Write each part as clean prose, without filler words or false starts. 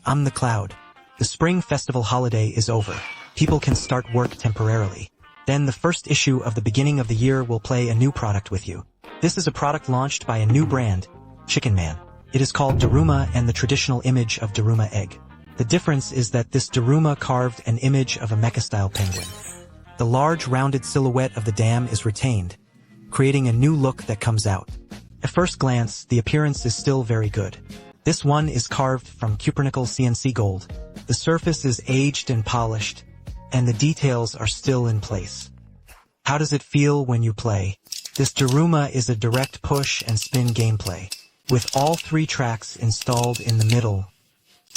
I'm the cloud. The Spring Festival holiday is over. People can start work temporarily. Then the first issue of the beginning of the year will play a new product with you. This is a product launched by a new brand, Chicken Man. It is called Daruma and the traditional image of Daruma egg. The difference is that this Daruma carved an image of a mecha-style penguin. The large rounded silhouette of the dam is retained, creating a new look that comes out. At first glance, the appearance is still very good. This one is carved from cupronickel CNC gold. The surface is aged and polished, and the details are still in place. How does it feel when you play? This Daruma is a direct push and spin gameplay, with all 3 tracks installed in the middle.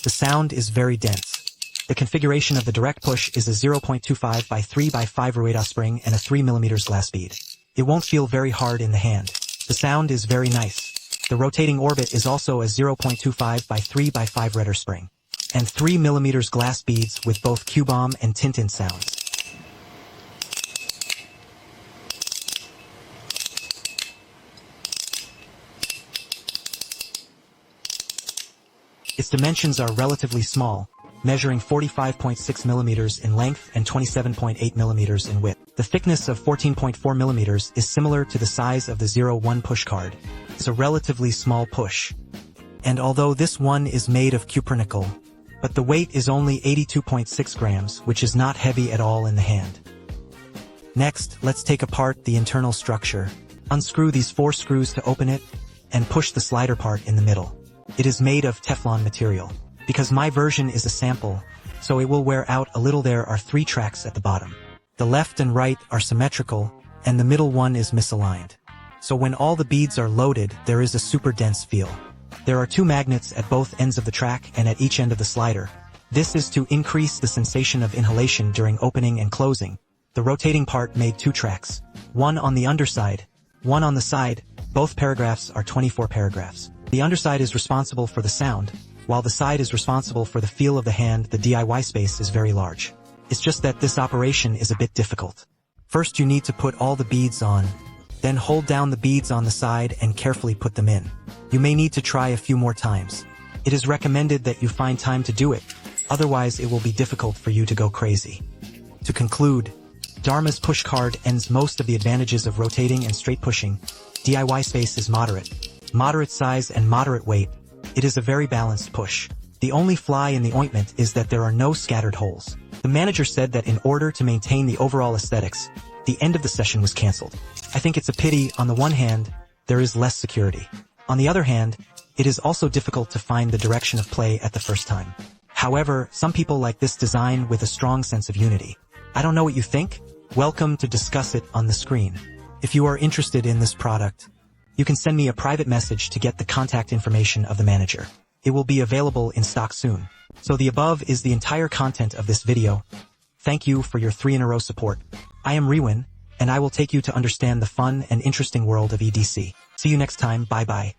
The sound is very dense. The configuration of the direct push is a 0.25 by 3 by 5 Rueda spring and a 3 mm glass bead. It won't feel very hard in the hand. The sound is very nice. The rotating orbit is also a 0.25 by 3 by 5 Redder spring, and 3 mm glass beads with both Q-bomb and Tintin sounds. Its dimensions are relatively small, measuring 45.6 mm in length and 27.8 mm in width. The thickness of 14.4 mm is similar to the size of the 01 push card. It's a relatively small push. And although this one is made of cupronickel, but the weight is only 82.6 grams, which is not heavy at all in the hand. Next, let's take apart the internal structure. Unscrew these 4 screws to open it, and push the slider part in the middle. It is made of Teflon material. Because my version is a sample, so it will wear out a little. There are 3 tracks at the bottom. The left and right are symmetrical, and the middle one is misaligned. So when all the beads are loaded, there is a super dense feel. There are 2 magnets at both ends of the track and at each end of the slider. This is to increase the sensation of inhalation during opening and closing. The rotating part made 2 tracks, one on the underside, one on the side. Both paragraphs are 24 paragraphs. The underside is responsible for the sound, while the side is responsible for the feel of the hand. The DIY space is very large. It's just that this operation is a bit difficult. First you need to put all the beads on, then hold down the beads on the side and carefully put them in. You may need to try a few more times. It is recommended that you find time to do it, otherwise it will be difficult for you to go crazy. To conclude, Daruma's push card ends most of the advantages of rotating and straight pushing. DIY space is moderate size and moderate weight. It is a very balanced push. The only fly in the ointment is that there are no scattered holes. The manager said that in order to maintain the overall aesthetics, the end of the session was cancelled. I think it's a pity. On the one hand, there is less security. On the other hand, it is also difficult to find the direction of play at the first time. However, some people like this design with a strong sense of unity. I don't know what you think. Welcome to discuss it on the screen. If you are interested in this product, you can send me a private message to get the contact information of the manager. It will be available in stock soon. So the above is the entire content of this video. Thank you for your 3-in-a-row support. I am Rewin, and I will take you to understand the fun and interesting world of EDC. See you next time. Bye bye.